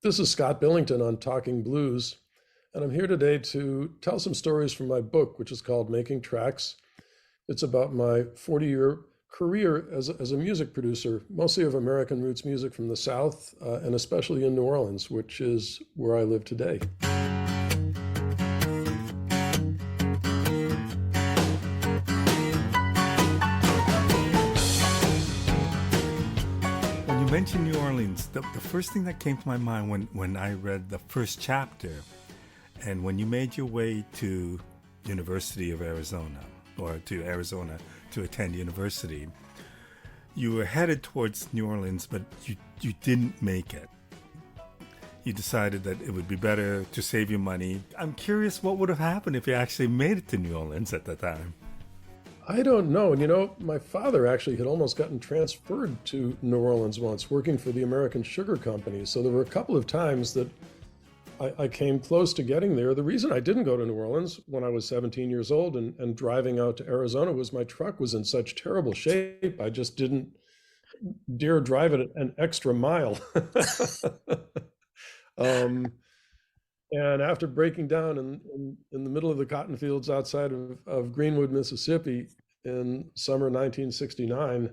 This is Scott Billington on Talking Blues, and I'm here today to tell some stories from my book, which is called Making Tracks. It's about my 40-year career as a music producer, mostly of American roots music from the South, and especially in New Orleans, which is where I live today. When you mentioned New Orleans, the first thing that came to my mind when I read the first chapter, and when you made your way to University of Arizona, or to Arizona to attend university, you were headed towards New Orleans, but you didn't make it. You decided that it would be better to save your money. I'm curious what would have happened if you actually made it to New Orleans at that time. I don't know. And my father actually had almost gotten transferred to New Orleans once, working for the American Sugar Company. So there were a couple of times that I came close to getting there. The reason I didn't go to New Orleans when I was 17 years old and driving out to Arizona was my truck was in such terrible shape. I just didn't dare drive it an extra mile. um, and after breaking down in the middle of the cotton fields outside of Greenwood, Mississippi in summer 1969,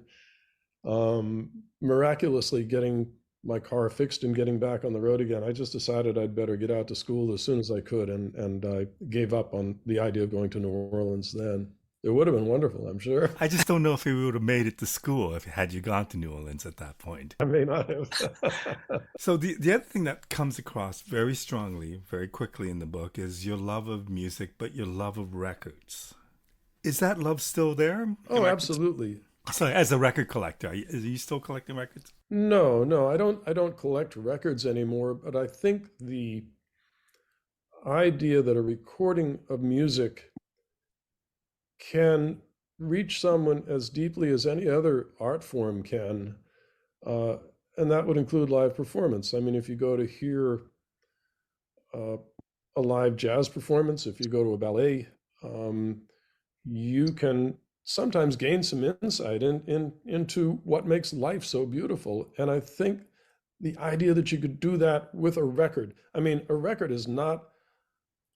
miraculously getting my car fixed and getting back on the road again, I just decided I'd better get out to school as soon as I could, and I gave up on the idea of going to New Orleans then. It would have been wonderful, I'm sure. I just don't know if you would have made it to school if had you gone to New Orleans at that point. I may not have. So the other thing that comes across very strongly, very quickly in the book is your love of music, but your love of records. Is that love still there? Oh, absolutely. Sorry, as a record collector, are you still collecting records? No, I don't collect records anymore, but I think the idea that a recording of music can reach someone as deeply as any other art form can, uh, and that would include live performance. I mean, if you go to hear uh, a live jazz performance, if you go to a ballet, um, you can sometimes gain some insight into what makes life so beautiful. And I think the idea that you could do that with a record, I mean, a record is not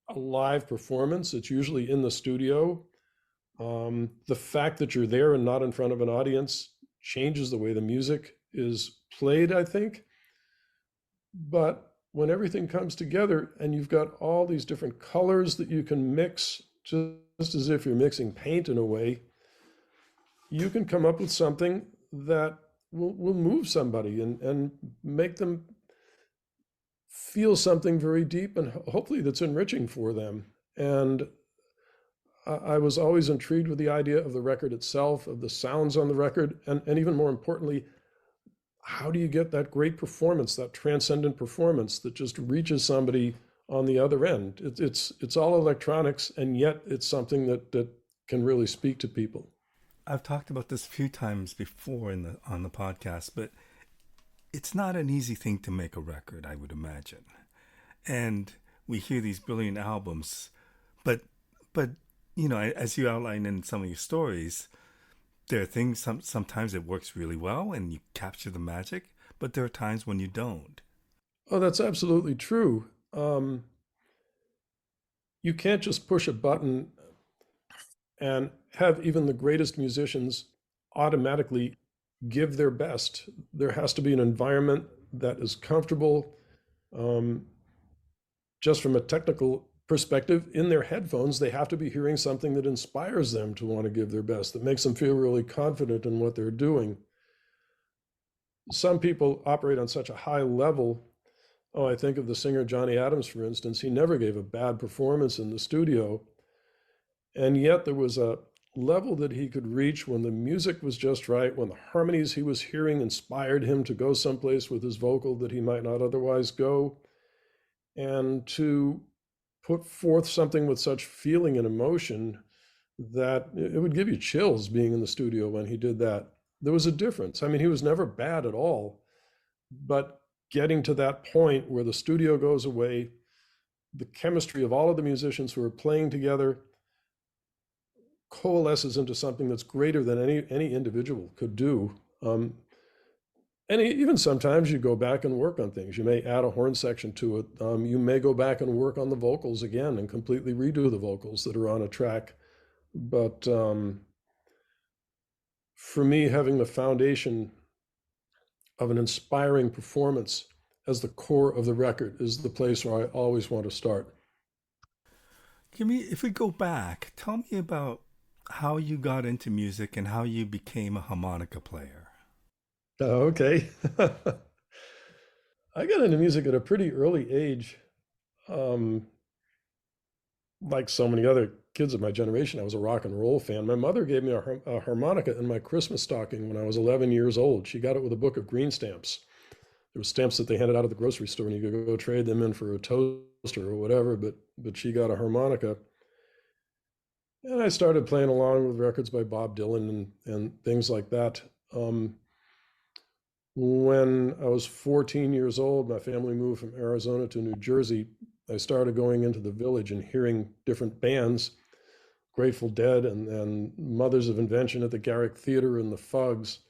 a live performance, it's usually in the studio. The fact that you're there and not in front of an audience changes the way the music is played, I think. But when everything comes together and you've got all these different colors that you can mix, just as if you're mixing paint in a way, you can come up with something that will move somebody and make them feel something very deep and hopefully that's enriching for them. And I was always intrigued with the idea of the record itself, of the sounds on the record, and even more importantly, how do you get that great performance, that transcendent performance that just reaches somebody on the other end? It's all electronics, and yet it's something that can really speak to people. I've talked about this a few times before on the podcast, but it's not an easy thing to make a record, I would imagine. And we hear these brilliant albums, but as you outline in some of your stories, there are things sometimes it works really well and you capture the magic, but there are times when you don't. Oh, that's absolutely true. You can't just push a button and have even the greatest musicians automatically give their best. There has to be an environment that is comfortable, um, just from a technical perspective. In their headphones, they have to be hearing something that inspires them to want to give their best, that makes them feel really confident in what they're doing. Some people operate on such a high level. Oh, I think of the singer Johnny Adams, for instance. He never gave a bad performance in the studio. And yet there was a level that he could reach when the music was just right, when the harmonies he was hearing inspired him to go someplace with his vocal that he might not otherwise go, and to put forth something with such feeling and emotion that it would give you chills being in the studio when he did that. There was a difference. I mean, he was never bad at all, but getting to that point where the studio goes away, the chemistry of all of the musicians who are playing together coalesces into something that's greater than any individual could do. And even sometimes you go back and work on things. You may add a horn section to it. You may go back and work on the vocals again and completely redo the vocals that are on a track. But for me, having the foundation of an inspiring performance as the core of the record is the place where I always want to start. Give me, if we go back, tell me about how you got into music and how you became a harmonica player. Okay. I got into music at a pretty early age. Um, like so many other kids of my generation, I was a rock and roll fan. My mother gave me a harmonica in my Christmas stocking when I was 11 years old. She got it with a book of green stamps. There were stamps that they handed out at the grocery store, and you could go trade them in for a toaster or whatever. But she got a harmonica, and I started playing along with records by Bob Dylan and things like that. When I was 14 years old, my family moved from Arizona to New Jersey. I started going into the village and hearing different bands, Grateful Dead and Mothers of Invention at the Garrick Theater and the Fugs.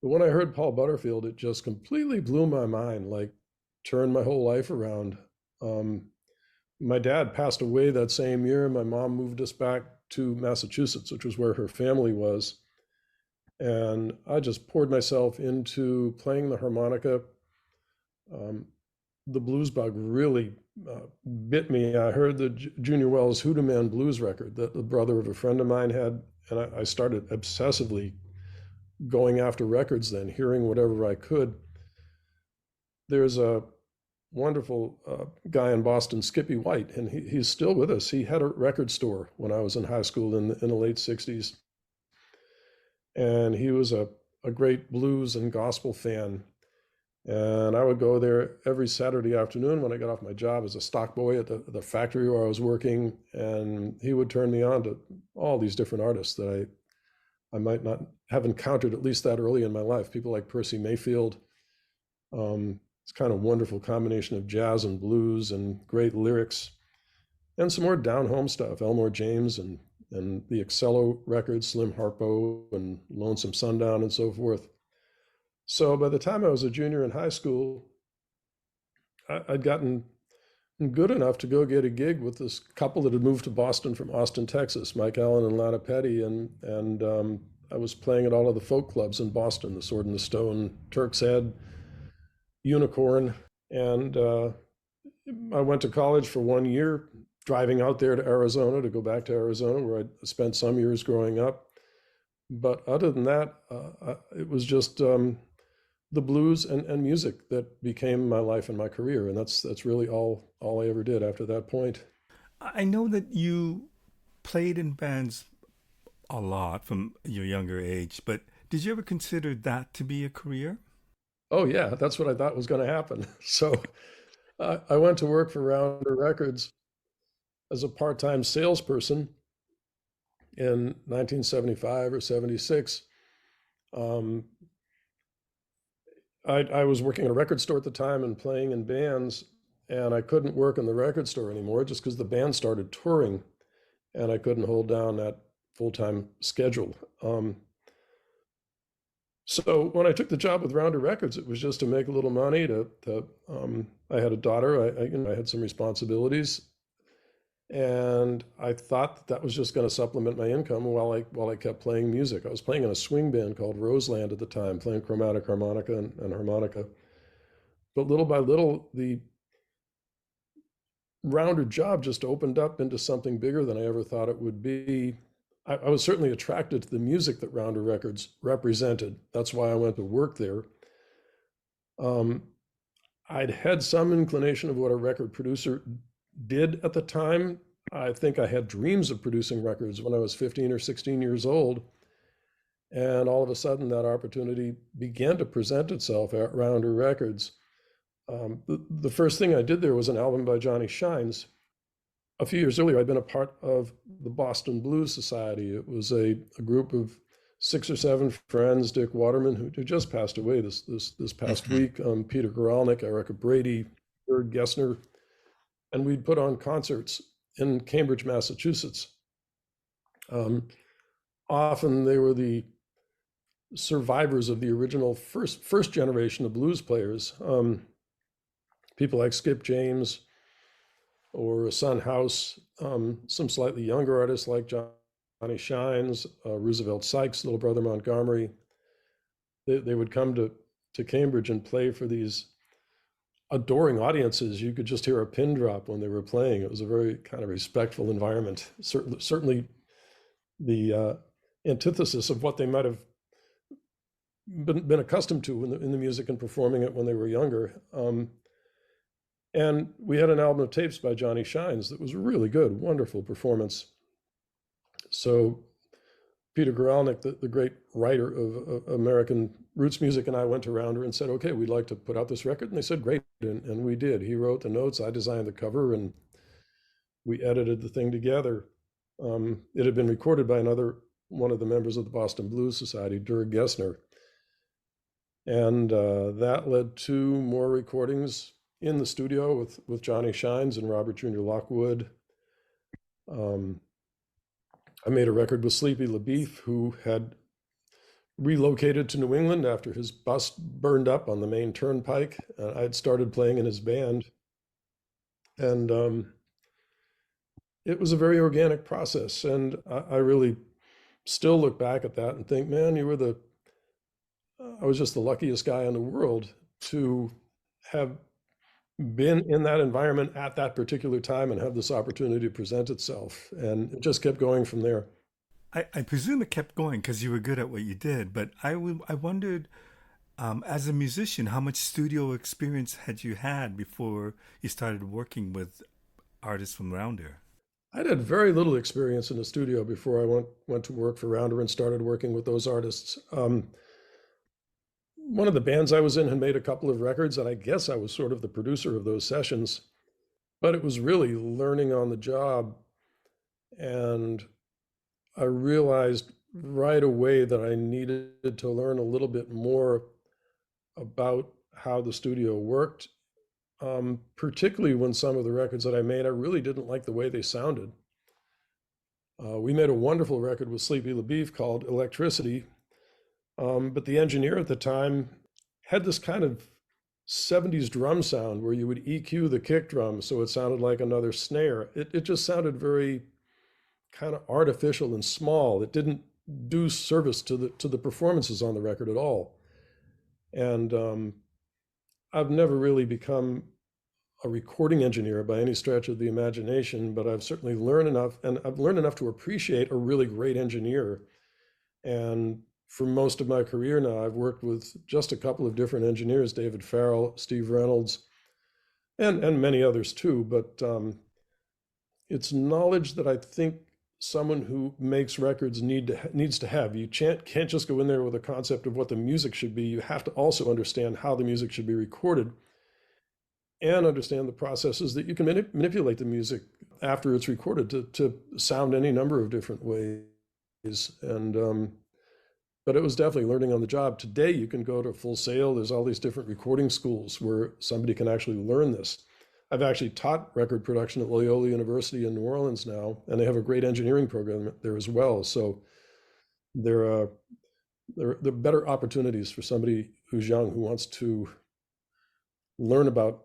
But when I heard Paul Butterfield, it just completely blew my mind, like turned my whole life around. Um, my dad passed away that same year. My mom moved us back to Massachusetts, which was where her family was. And I just poured myself into playing the harmonica. Um, the blues bug really bit me. I heard the Junior Wells Hoodoo Man blues record that the brother of a friend of mine had, and I started obsessively going after records then, hearing whatever I could. There's a wonderful guy in Boston, Skippy White, and he's still with us. He had a record store when I was in high school in the late 60s. And he was a great blues and gospel fan. And I would go there every Saturday afternoon when I got off my job as a stock boy at the factory where I was working. And he would turn me on to all these different artists that I might not have encountered, at least that early in my life. People like Percy Mayfield. It's kind of wonderful combination of jazz and blues and great lyrics, and some more down home stuff, Elmore James and the Excello records, Slim Harpo and Lonesome Sundown and so forth. So by the time I was a junior in high school, I'd gotten good enough to go get a gig with this couple that had moved to Boston from Austin, Texas, Mike Allen and Lana Petty, and I was playing at all of the folk clubs in Boston, the Sword and the Stone, Turk's Head, Unicorn, and I went to college for 1 year, driving out there to Arizona to go back to Arizona, where I spent some years growing up. But other than that, it was just the blues and music that became my life and my career, and that's really all I ever did after that point. I know that you played in bands a lot from your younger age, but did you ever consider that to be a career? Oh yeah, that's what I thought was going to happen. So I went to work for Rounder Records as a part-time salesperson in 1975 or 76. Um, I was working at a record store at the time and playing in bands, and I couldn't work in the record store anymore just because the band started touring, and I couldn't hold down that full-time schedule. So when I took the job with Rounder Records, it was just to make a little money. I had a daughter. I had some responsibilities, and I thought that was just going to supplement my income while I kept playing music. I was playing in a swing band called Roseland at the time, playing chromatic harmonica and harmonica. But little by little, the Rounder job just opened up into something bigger than I ever thought it would be. I was certainly attracted to the music that Rounder Records represented. That's why I went to work there. Um, I'd had some inclination of what a record producer did at the time. I think I had dreams of producing records when I was 15 or 16 years old. And all of a sudden, that opportunity began to present itself at Rounder Records. The first thing I did there was an album by Johnny Shines. A few years earlier, I'd been a part of the Boston Blues Society. It was a group of 6 or 7 friends, Dick Waterman, who just passed away this past Hmm. week, Peter Goralnik, Erica Brady, Bert Gessner, and we'd put on concerts in Cambridge, Massachusetts. Um, Often they were the survivors of the original first generation of blues players. People like Skip James or Son House, some slightly younger artists like Johnny Shines, Roosevelt Sykes' little brother Montgomery. They would come to Cambridge and play for these adoring audiences. You could just hear a pin drop when they were playing. It was a very kind of respectful environment. Certainly the antithesis of what they might have been accustomed to in the music and performing it when they were younger. And we had an album of tapes by Johnny Shines that was really good, wonderful performance. So Peter Guralnick, the great writer of American roots music, and I went to Rounder and said, okay, we'd like to put out this record. And they said, great. And we did. He wrote the notes, I designed the cover, and we edited the thing together. It had been recorded by one of the members of the Boston Blues Society, Dirk Gessner. And that led to more recordings in the studio with Johnny Shines and Robert Jr. Lockwood. I made a record with Sleepy LaBeef, who had relocated to New England after his bus burned up on the main turnpike. I had started playing in his band. And it was a very organic process. And I really still look back at that and think, man, I was just the luckiest guy in the world to have been in that environment at that particular time and have this opportunity to present itself. And it just kept going from there. I presume it kept going because you were good at what you did, but I wondered, as a musician, how much studio experience had you had before you started working with artists from Rounder? I'd had very little experience in the studio before I went to work for Rounder and started working with those artists. One of the bands I was in had made a couple of records, and I guess I was sort of the producer of those sessions, but it was really learning on the job. And I realized right away that I needed to learn a little bit more about how the studio worked, particularly when some of the records that I made, I really didn't like the way they sounded. We made a wonderful record with Sleepy LaBeef called Electricity, but the engineer at the time had this kind of 70s drum sound where you would EQ the kick drum so it sounded like another snare. It just sounded very kind of artificial and small. It didn't do service to the performances on the record at all. And I've never really become a recording engineer by any stretch of the imagination, but I've certainly learned enough, and I've learned enough to appreciate a really great engineer. And for most of my career now, I've worked with just a couple of different engineers, David Farrell, Steve Reynolds, and many others too. But it's knowledge that I think someone who makes records needs to have. You can't just go in there with a concept of what the music should be. You have to also understand how the music should be recorded and understand the processes that you can manipulate the music after it's recorded to sound any number of different ways. And but it was definitely learning on the job. Today, you can go to Full Sail. There's all these different recording schools where somebody can actually learn this. I've actually taught record production at Loyola University in New Orleans now, and they have a great engineering program there as well. So there are better opportunities for somebody who's young who wants to learn about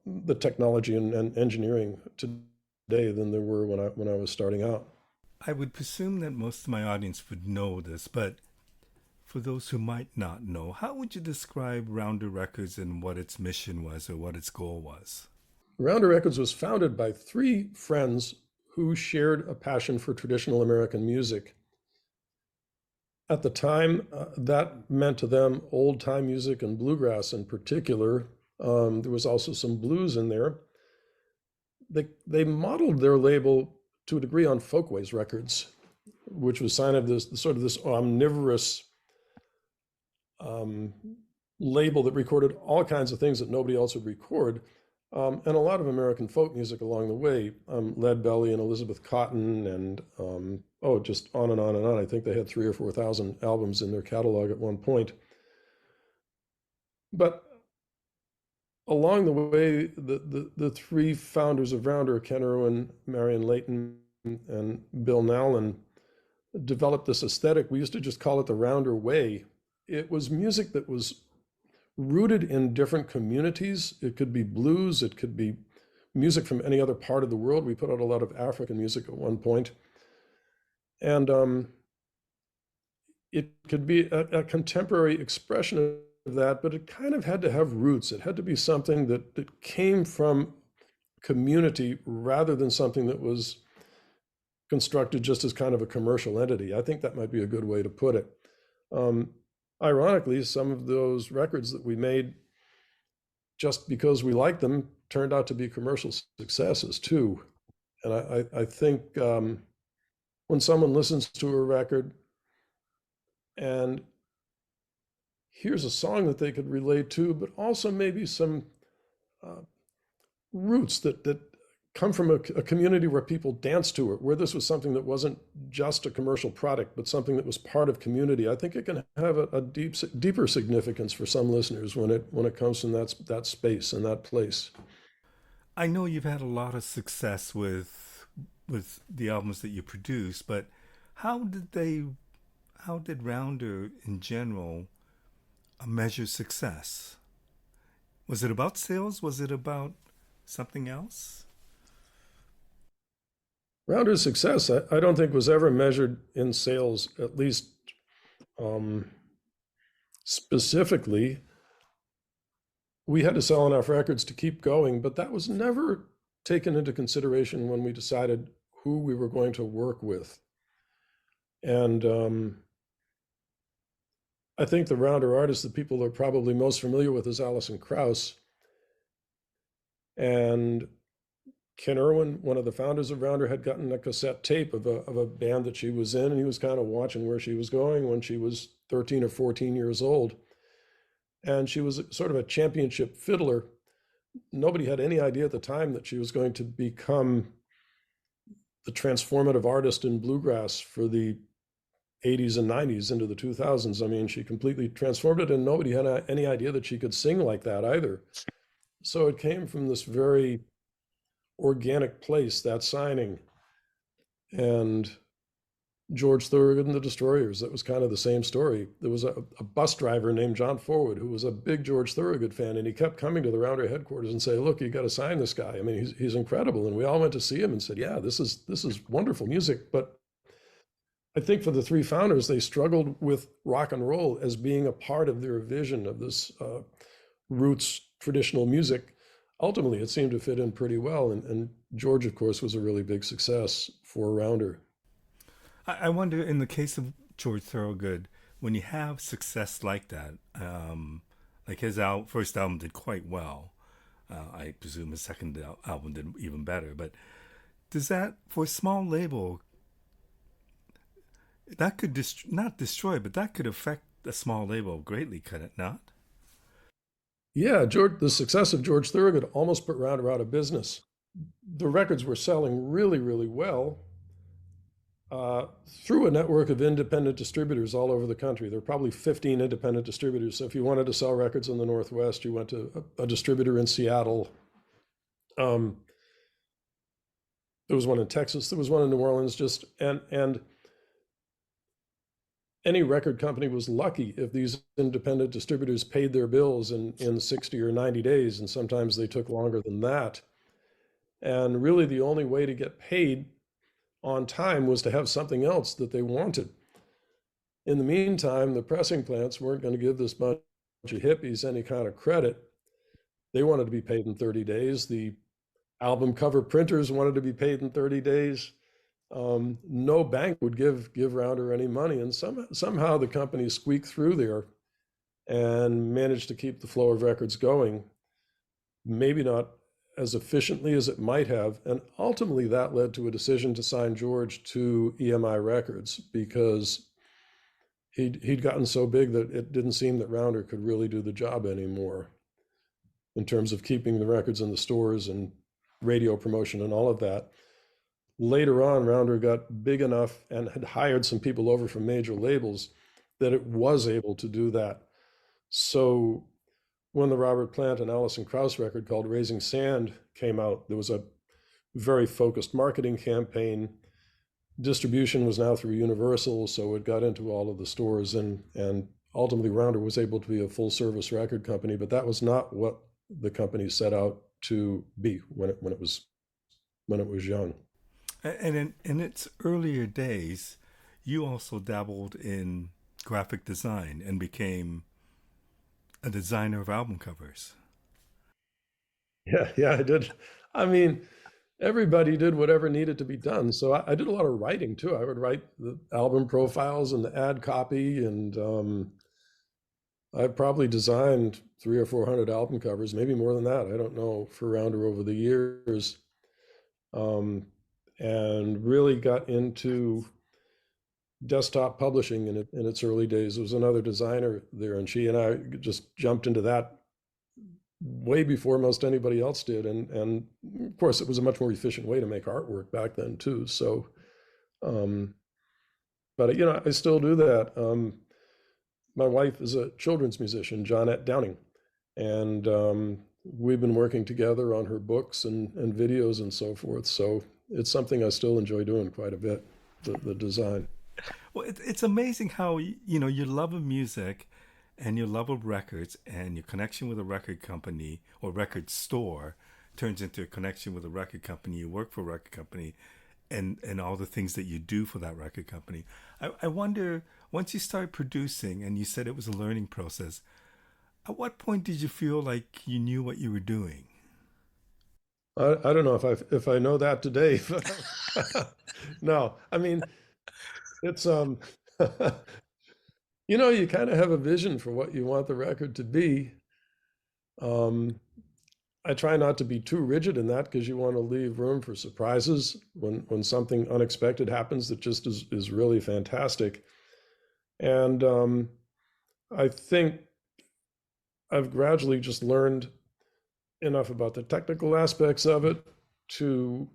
the technology and engineering today than there were when I was starting out. I would presume that most of my audience would know this, but for those who might not know, how would you describe Rounder Records and what its mission was or what its goal was? Rounder Records was founded by three friends who shared a passion for traditional American music. At the time, that meant to them old time music and bluegrass in particular. There was also some blues in there. They modeled their label to a degree on Folkways Records, which was sign of this sort of this omnivorous label that recorded all kinds of things that nobody else would record, and a lot of American folk music along the way, Lead Belly and Elizabeth Cotten, and just on and on and on. I think they had 3,000 or 4,000 albums in their catalog at one point. But along the way, the three founders of Rounder, Ken Irwin, Marion Layton, and Bill Nowlin, developed this aesthetic. We used to just call it the Rounder Way. it was music that was rooted in different communities. It could be blues, it could be music from any other part of the world. We put out a lot of African music at one point. And it could be a contemporary expression of that, but it kind of had to have roots. It had to be something that came from community rather than something that was constructed just as kind of a commercial entity. I think that might be a good way to put it. Um, Ironically, some of those records that we made just because we liked them turned out to be commercial successes too. And I think when someone listens to a record and hears a song that they could relate to, but also maybe some uh, roots that come from a community where people dance to it, where this was something that wasn't just a commercial product, but something that was part of community. I think it can have a deeper significance for some listeners when it comes from that space and that place. I know you've had a lot of success with the albums that you produce, but how did they how did Rounder in general measure success? Was it about sales? Was it about something else? Rounder's success, I don't think was ever measured in sales, at least um, specifically. We had to sell enough records to keep going, but that was never taken into consideration when we decided who we were going to work with. And I think the Rounder artist that people are probably most familiar with is Alison Krauss. And Ken Irwin, one of the founders of Rounder, had gotten a cassette tape of a band that she was in, and he was kind of watching where she was going when she was 13 or 14 years old. And she was sort of a championship fiddler. Nobody had any idea at the time that she was going to become the transformative artist in bluegrass for the 80s and 90s into the 2000s. I mean, she completely transformed it, and nobody had any idea that she could sing like that either. So it came from this very organic place, that signing. And George Thorogood and the Destroyers, that was kind of the same story. There was a bus driver named John Forward who was a big George Thorogood fan, and he kept coming to the Rounder headquarters and say, "Look, you got to sign this guy. I mean, he's incredible." And we all went to see him and said, "Yeah, this is wonderful music." But I think for the three founders, they struggled with rock and roll as being a part of their vision of this roots traditional music. Ultimately, it seemed to fit in pretty well, and George, of course, was a really big success for Rounder. I wonder, in the case of George Thorogood, when you have success like that, like his first album did quite well. I presume his second album did even better. But does that, for a small label, that could not destroy, but that could affect a small label greatly, could it not? Yeah, the success of George Thorogood almost put Rounder out of business. The records were selling really, really well through a network of independent distributors all over the country. There are probably 15 independent distributors. So if you wanted to sell records in the Northwest, you went to a distributor in Seattle. Um, there was one in Texas. There was one in New Orleans. And any record company was lucky if these independent distributors paid their bills in 60 or 90 days, and sometimes they took longer than that. And really, the only way to get paid on time was to have something else that they wanted. In the meantime, the pressing plants weren't going to give this bunch of hippies any kind of credit. They wanted to be paid in 30 days. The album cover printers wanted to be paid in 30 days. No bank would give Rounder any money, and somehow the company squeaked through there and managed to keep the flow of records going. Maybe not as efficiently as it might have, and ultimately that led to a decision to sign George to EMI Records because he'd gotten so big that it didn't seem that Rounder could really do the job anymore in terms of keeping the records in the stores and radio promotion and all of that. Later on, Rounder got big enough and had hired some people over from major labels that it was able to do that. So when the Robert Plant and Alison Krauss record called Raising Sand came out, there was a very focused marketing campaign. Distribution was now through Universal, so it got into all of the stores, and ultimately Rounder was able to be a full service record company, but that was not what the company set out to be when it was young. And in its earlier days, you also dabbled in graphic design and became a designer of album covers. Yeah, yeah, I did. I mean, everybody did whatever needed to be done. So I did a lot of writing too. I would write the album profiles and the ad copy, and I probably designed 300 or 400 album covers, maybe more than that. I don't know, for Rounder over the years, um, and really got into desktop publishing in its early days. There was another designer there, and she and I just jumped into that way before most anybody else did. And of course, it was a much more efficient way to make artwork back then too. So, um, but I still do that. My wife is a children's musician, Johnette Downing, and we've been working together on her books and videos and so forth. So it's something I still enjoy doing quite a bit, the design. Well, it's amazing how you know your love of music and your love of records and your connection with a record company or record store turns into a connection with a record company. You work for a record company, and all the things that you do for that record company. I wonder once you start producing, and you said it was a learning process. At what point did you feel like you knew what you were doing? I don't know if I know that today, but no, I mean it's you kind of have a vision for what you want the record to be. Um, I try not to be too rigid in that because you want to leave room for surprises when something unexpected happens that just is really fantastic. And I think I've gradually just learned enough about the technical aspects of it to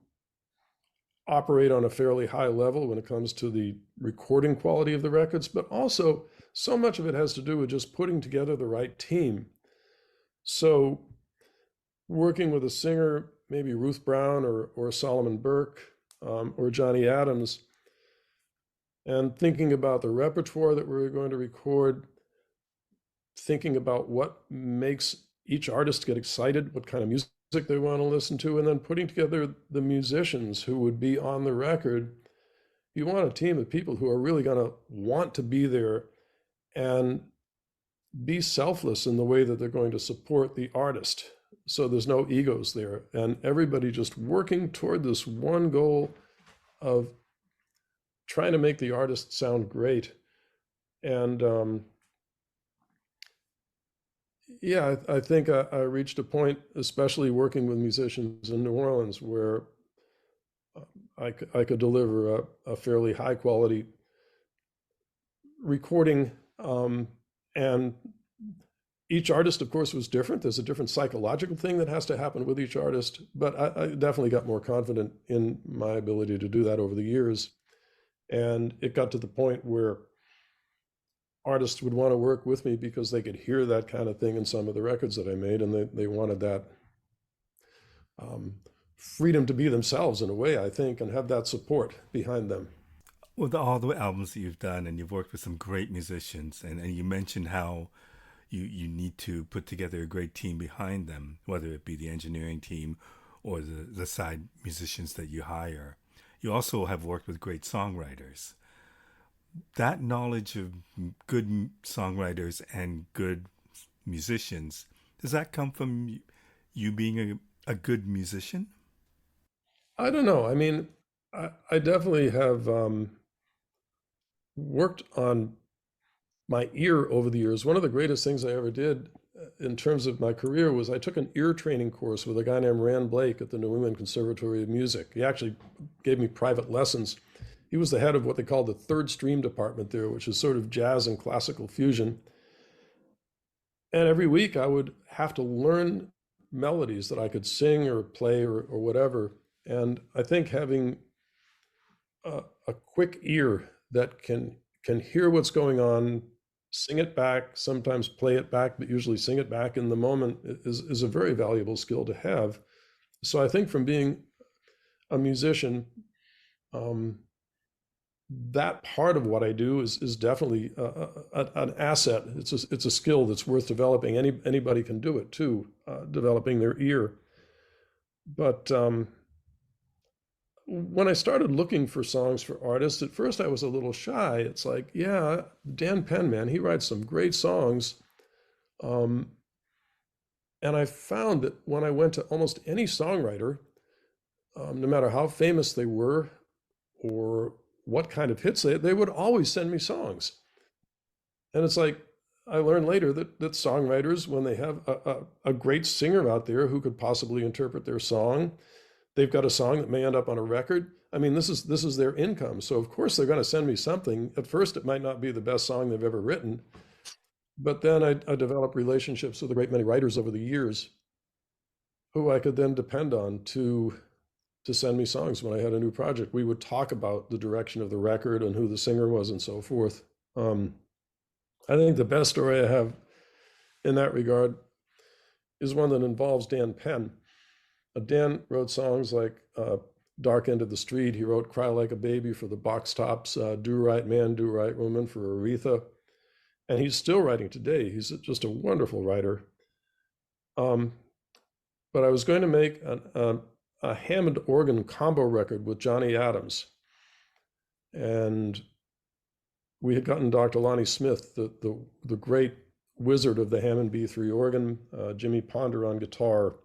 operate on a fairly high level when it comes to the recording quality of the records, but also so much of it has to do with just putting together the right team. So working with a singer, maybe Ruth Brown or Solomon Burke, or Johnny Adams, and thinking about the repertoire that we're going to record, thinking about what makes each artist get excited, what kind of music they want to listen to, and then putting together the musicians who would be on the record. You want a team of people who are really going to want to be there and be selfless in the way that they're going to support the artist. So there's no egos there, and everybody just working toward this one goal of trying to make the artist sound great. And yeah, I think I reached a point, especially working with musicians in New Orleans, where I could deliver a fairly high quality recording. And each artist, of course, was different. There's a different psychological thing that has to happen with each artist, but I definitely got more confident in my ability to do that over the years. And it got to the point where artists would want to work with me because they could hear that kind of thing in some of the records that I made, and they wanted that um, freedom to be themselves in a way, I think, and have that support behind them. With all the albums that you've done, and you've worked with some great musicians, and you mentioned how you need to put together a great team behind them, whether it be the engineering team or the side musicians that you hire. You also have worked with great songwriters. That knowledge of good songwriters and good musicians, does that come from you being a good musician? I don't know. I mean, I definitely have worked on my ear over the years. One of the greatest things I ever did in terms of my career was I took an ear training course with a guy named Rand Blake at the New England Conservatory of Music. He actually gave me private lessons. He was the head of what they call the third stream department there, which is sort of jazz and classical fusion. And every week I would have to learn melodies that I could sing or play or whatever. And I think having a quick ear that can hear what's going on, sing it back, sometimes play it back, but usually sing it back in the moment is a very valuable skill to have. So I think from being a musician, um, that part of what I do is definitely an asset. It's a skill that's worth developing. Anybody can do it too, developing their ear. But when I started looking for songs for artists, at first I was a little shy. It's like, yeah, Dan Penn, man, he writes some great songs. Um, and I found that when I went to almost any songwriter, no matter how famous they were or what kind of hits they would always send me songs. And it's like, I learned later that songwriters, when they have a great singer out there who could possibly interpret their song, they've got a song that may end up on a record. I mean, this is their income. So of course they're going to send me something. At first, it might not be the best song they've ever written, but then I developed relationships with a great many writers over the years who I could then depend on to send me songs when I had a new project. We would talk about the direction of the record and who the singer was and so forth. Um, I think the best story I have in that regard is one that involves Dan Penn. Dan wrote songs like Dark End of the Street. He wrote Cry Like a Baby for the Box Tops, Do Right Man, Do Right Woman for Aretha. And he's still writing today. He's just a wonderful writer. Um, but I was going to make a Hammond organ combo record with Johnny Adams. And we had gotten Dr. Lonnie Smith, the great wizard of the Hammond B3 organ, Jimmy Ponder on guitar,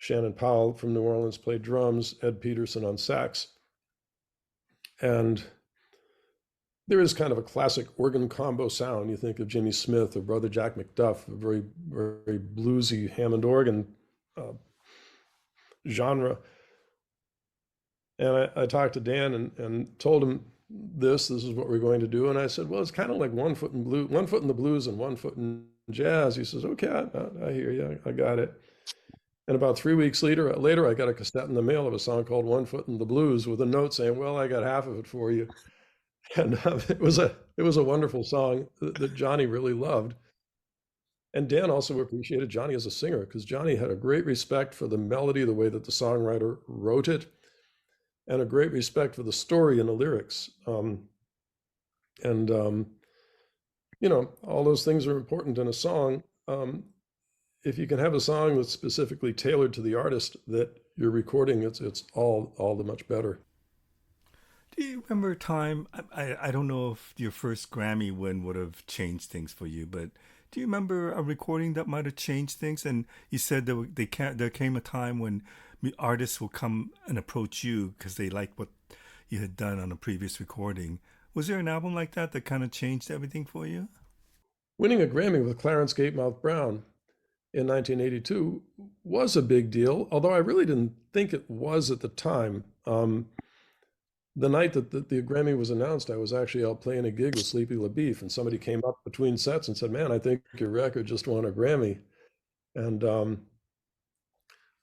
Shannon Powell from New Orleans played drums, Ed Peterson on sax. And there is kind of a classic organ combo sound. You think of Jimmy Smith or Brother Jack McDuff, a very, very bluesy Hammond organ uh, genre. And I talked to Dan and told him this is what we're going to do. And I said, well, it's kind of like one foot in the blues and one foot in jazz. He says, okay, I hear you. I got it. And about 3 weeks later, I got a cassette in the mail of a song called One Foot in the Blues with a note saying, well, I got half of it for you. And it was a wonderful song that Johnny really loved. And Dan also appreciated Johnny as a singer because Johnny had a great respect for the melody, the way that the songwriter wrote it, and a great respect for the story and the lyrics. And all those things are important in a song. If you can have a song that's specifically tailored to the artist that you're recording, it's all the much better. Do you remember a time? I don't know if your first Grammy win would have changed things for you, but do you remember a recording that might have changed things? And you said there came a time when artists will come and approach you because they liked what you had done on a previous recording. Was there an album like that that kind of changed everything for you? Winning a Grammy with Clarence Gatemouth Brown in 1982 was a big deal, although I really didn't think it was at the time. The night that the Grammy was announced, I was actually out playing a gig with Sleepy LaBeef, and somebody came up between sets and said, "Man, I think your record just won a Grammy." And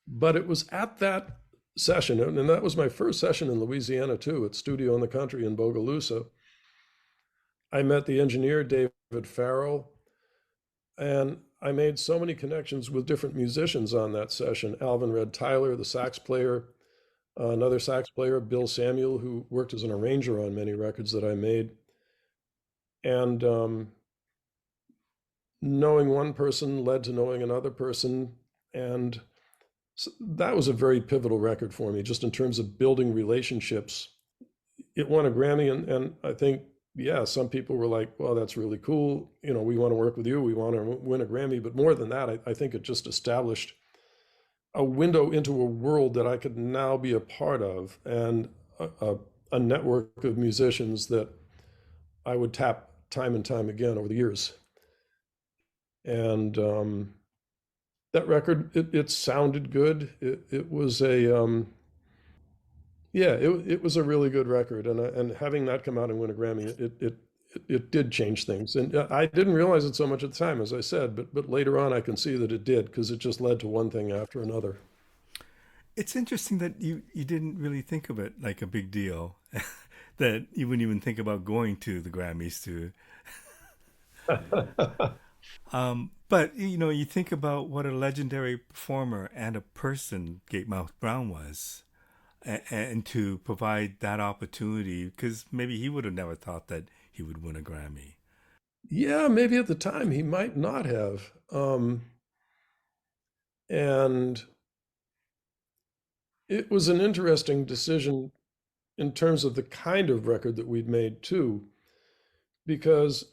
but it was at that session, and that was my first session in Louisiana too, at Studio in the Country in Bogalusa. I met the engineer David Farrell, and I made so many connections with different musicians on that session. Alvin Red Tyler, the sax player, another sax player, Bill Samuel, who worked as an arranger on many records that I made. And knowing one person led to knowing another person. And so that was a very pivotal record for me, just in terms of building relationships. It won a Grammy, and I think, yeah, some people were like, well, that's really cool. We want to work with you. We want to win a Grammy. But more than that, I think it just established a window into a world that I could now be a part of, and a network of musicians that I would tap time and time again over the years. And that record, it sounded good. It was yeah, it was a really good record, and having that come out and win a Grammy, it did change things. And I didn't realize it so much at the time, as I said, but later on I can see that it did because it just led to one thing after another. It's interesting that you didn't really think of it like a big deal, that you wouldn't even think about going to the Grammys to. But you think about what a legendary performer and a person Gatemouth Brown was, and to provide that opportunity, because maybe he would have never thought that he would win a Grammy. Yeah, maybe at the time he might not have. And it was an interesting decision in terms of the kind of record that we'd made too, because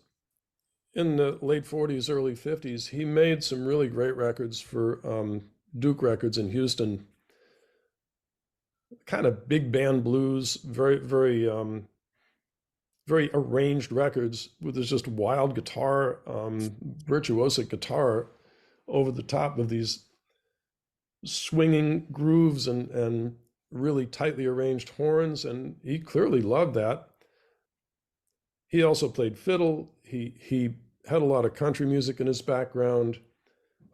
in the late 40s, early 50s, he made some really great records for Duke Records in Houston, kind of big band blues, very arranged records with this just wild guitar, virtuosic guitar over the top of these swinging grooves and really tightly arranged horns. And he clearly loved that. He also played fiddle. He had a lot of country music in his background.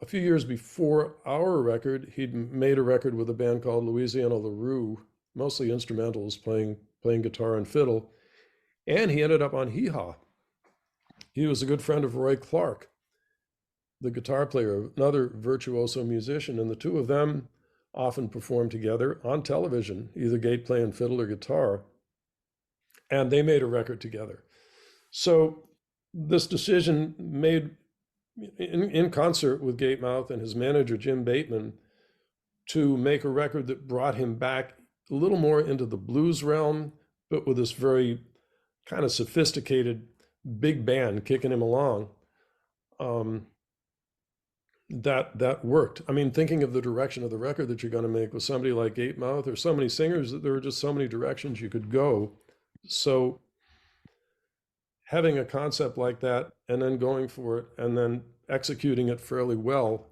A few years before our record, he'd made a record with a band called Louisiana LaRue, mostly instrumentals, playing guitar and fiddle. And he ended up on Hee Haw. He was a good friend of Roy Clark, the guitar player, another virtuoso musician, and the two of them often performed together on television, either Gate playing fiddle or guitar, and they made a record together. So this decision made in concert with Gatemouth and his manager, Jim Bateman, to make a record that brought him back a little more into the blues realm, but with this very kind of sophisticated big band kicking him along. That worked. I mean, thinking of the direction of the record that you're going to make with somebody like Gatemouth or so many singers, that there were just so many directions you could go. So having a concept like that and then going for it and then executing it fairly well,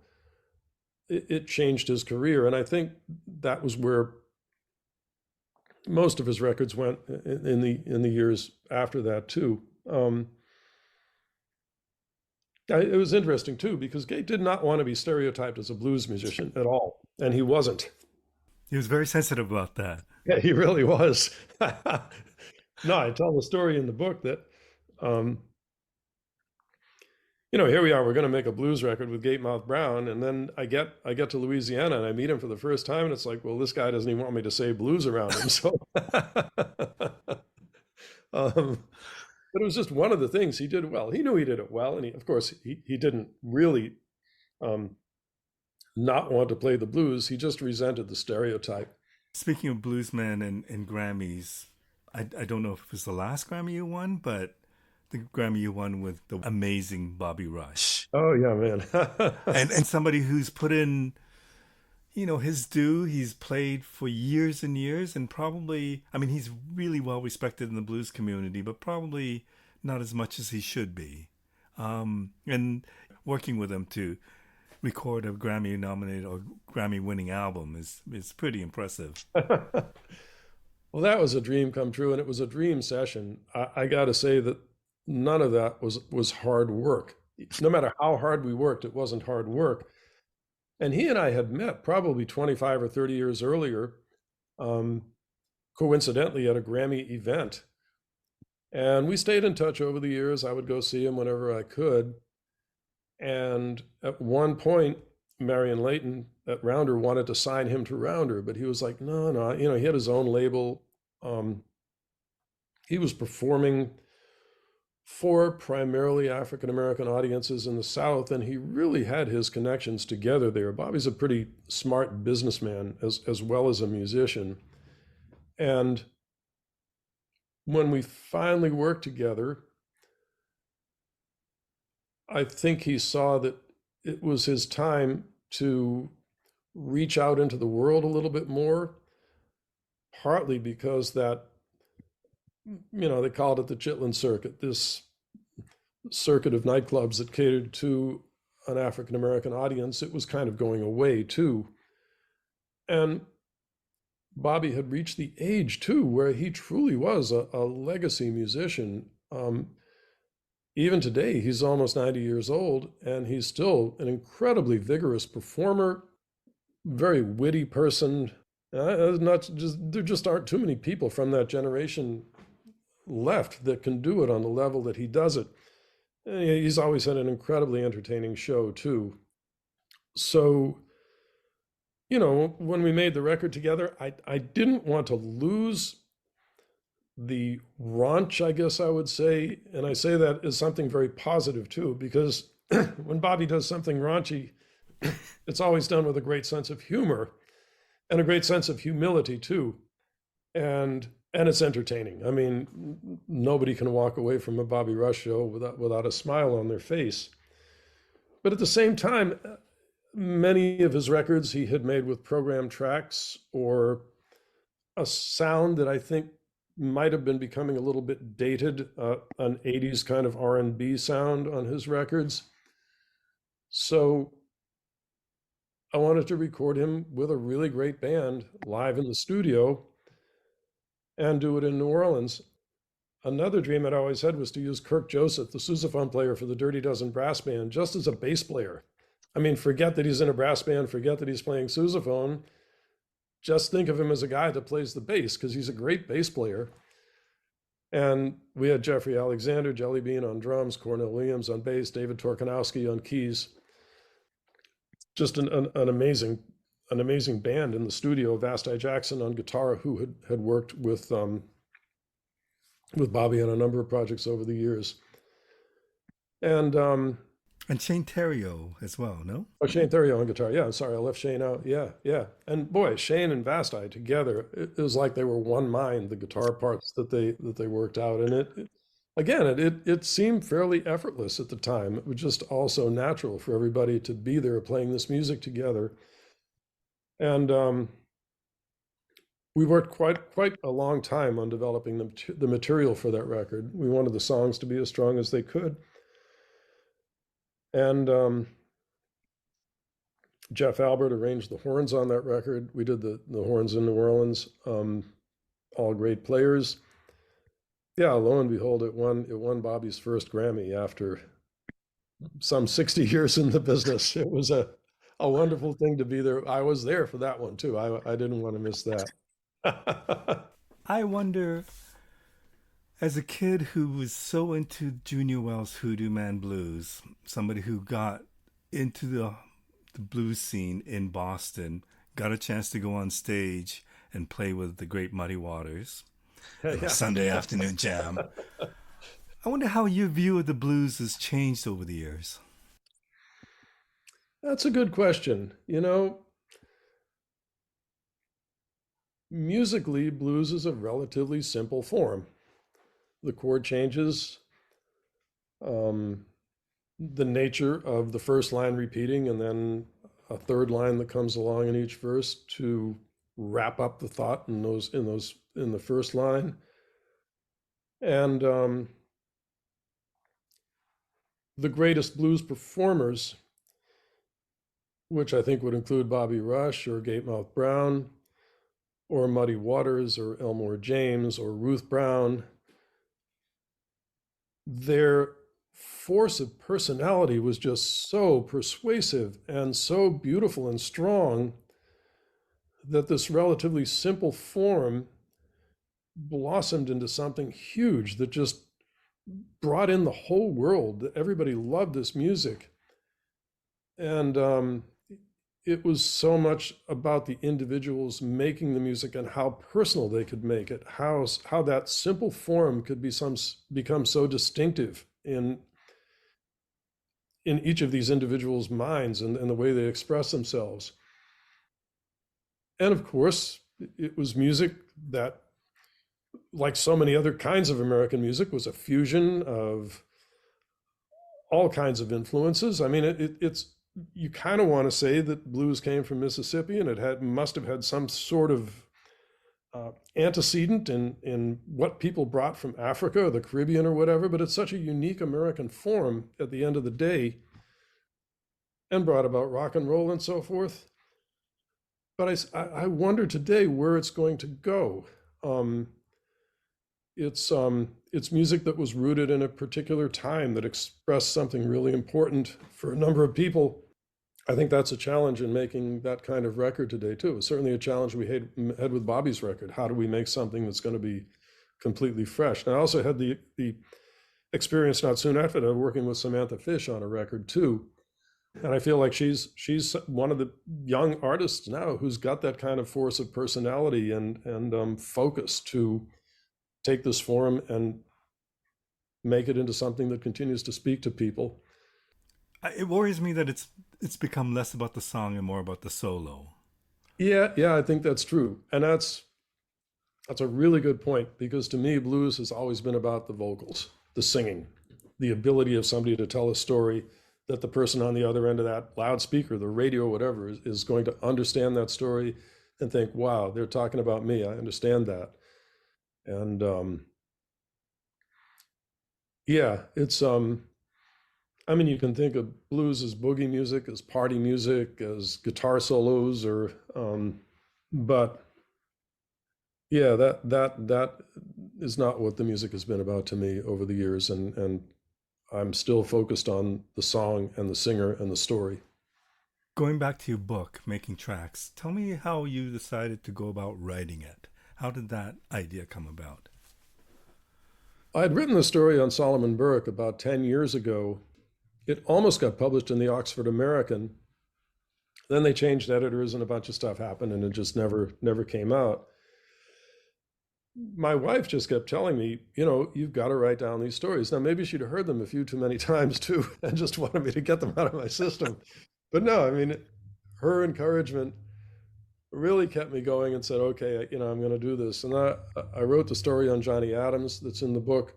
it changed his career. And I think that was where most of his records went in the years after that too. It was interesting too because Gate did not want to be stereotyped as a blues musician at all, and he wasn't. He was very sensitive about that. Yeah, he really was. No, I tell the story in the book that, here we are. We're going to make a blues record with Gatemouth Brown, and then I get to Louisiana and I meet him for the first time, and it's like, well, this guy doesn't even want me to say blues around him. So, but it was just one of the things he did well. He knew he did it well, and of course he didn't really not want to play the blues. He just resented the stereotype. Speaking of bluesmen and Grammys, I don't know if it was the last Grammy you won, but the Grammy you won with the amazing Bobby Rush. Oh yeah, man. and somebody who's put in, his due. He's played for years and years, and probably, I mean, he's really well respected in the blues community, but probably not as much as he should be. And working with him to record a Grammy nominated or Grammy winning album is pretty impressive. Well, that was a dream come true, and it was a dream session. I got to say that none of that was hard work. No matter how hard we worked, it wasn't hard work. And he and I had met probably 25 or 30 years earlier, coincidentally at a Grammy event. And we stayed in touch over the years. I would go see him whenever I could. And at one point, Marion Layton at Rounder wanted to sign him to Rounder, but he was like, no, he had his own label. He was performing for primarily African-American audiences in the South, and he really had his connections together there. Bobby's a pretty smart businessman as well as a musician. And when we finally worked together, I think he saw that it was his time to reach out into the world a little bit more, partly because that, they called it the Chitlin Circuit, this circuit of nightclubs that catered to an African-American audience. It was kind of going away too. And Bobby had reached the age too where he truly was a legacy musician. Even today, he's almost 90 years old, and he's still an incredibly vigorous performer, very witty person. There just aren't too many people from that generation left that can do it on the level that he does it. And he's always had an incredibly entertaining show too. So when we made the record together, I didn't want to lose the raunch, I guess I would say. And I say that as something very positive too, because when Bobby does something raunchy, it's always done with a great sense of humor and a great sense of humility too. And it's entertaining. I mean, nobody can walk away from a Bobby Rush show without a smile on their face. But at the same time, many of his records he had made with program tracks or a sound that I think might have been becoming a little bit dated, an 80s kind of R&B sound on his records. So I wanted to record him with a really great band live in the studio and do it in New Orleans. Another dream I'd always had was to use Kirk Joseph, the sousaphone player for the Dirty Dozen brass band, just as a bass player. I mean, forget that he's in a brass band, forget that he's playing sousaphone. Just think of him as a guy that plays the bass because he's a great bass player. And we had Jeffrey Alexander, Jelly Bean on drums, Cornell Williams on bass, David Torkanowski on keys. Just an amazing band in the studio. Vasti Jackson on guitar, who had worked with Bobby on a number of projects over the years. And Shane Terrio as well, no? Oh, Shane Therio on guitar. Yeah, sorry, I left Shane out. Yeah, yeah. And boy, Shane and Vasti together, it was like they were one mind, the guitar parts that they worked out. And it seemed fairly effortless at the time. It was just also natural for everybody to be there playing this music together. And we worked quite a long time on developing the material for that record. We wanted the songs to be as strong as they could. And Jeff Albert arranged the horns on that record. We did the horns in New Orleans. All great players. Yeah, lo and behold, it won Bobby's first Grammy after some 60 years in the business. It was a wonderful thing to be there. I was there for that one too. I didn't want to miss that. I wonder, as a kid who was so into Junior Wells' Hoodoo Man Blues, somebody who got into the blues scene in Boston, got a chance to go on stage and play with the great Muddy Waters, Yeah. Sunday afternoon jam. I wonder how your view of the blues has changed over the years. That's a good question. Musically, blues is a relatively simple form. The chord changes, um, the nature of the first line repeating, and then a third line that comes along in each verse to wrap up the thought in the first line. And the greatest blues performers, which I think would include Bobby Rush or Gatemouth Brown or Muddy Waters or Elmore James or Ruth Brown, their force of personality was just so persuasive and so beautiful and strong that this relatively simple form blossomed into something huge that just brought in the whole world. Everybody loved this music. And it was so much about the individuals making the music and how personal they could make it, how that simple form could become so distinctive in each of these individuals' minds and the way they express themselves. And of course, it was music that, like so many other kinds of American music, was a fusion of all kinds of influences. I mean, it's you kind of want to say that blues came from Mississippi, and it must have had some sort of antecedent in what people brought from Africa or the Caribbean or whatever. But it's such a unique American form at the end of the day, and brought about rock and roll and so forth. But I wonder today where it's going to go. It's music that was rooted in a particular time that expressed something really important for a number of people. I think that's a challenge in making that kind of record today too. It's certainly a challenge we had with Bobby's record. How do we make something that's going to be completely fresh? And I also had the experience not soon after that of working with Samantha Fish on a record too, And I feel like she's one of the young artists now who's got that kind of force of personality and focus to take this form and make it into something that continues to speak to people. It worries me that it's become less about the song and more about the solo. Yeah, yeah, I think that's true, and that's a really good point because to me, blues has always been about the vocals, the singing, the ability of somebody to tell a story that the person on the other end of that loudspeaker, the radio, whatever, is going to understand that story and think, wow, they're talking about me. I understand that. And yeah, I mean, you can think of blues as boogie music, as party music, as guitar solos, but yeah, that is not what the music has been about to me over the years, and I'm still focused on the song and the singer and the story. Going back to your book, Making Tracks, tell me how you decided to go about writing it. How did that idea come about? I had written the story on Solomon Burke about 10 years ago. It almost got published in the Oxford American. Then they changed editors and a bunch of stuff happened and it just never came out. My wife just kept telling me, you've got to write down these stories. Now, maybe she'd heard them a few too many times too and just wanted me to get them out of my system. But no, I mean, her encouragement really kept me going and said, okay, I'm going to do this. And I wrote the story on Johnny Adams that's in the book.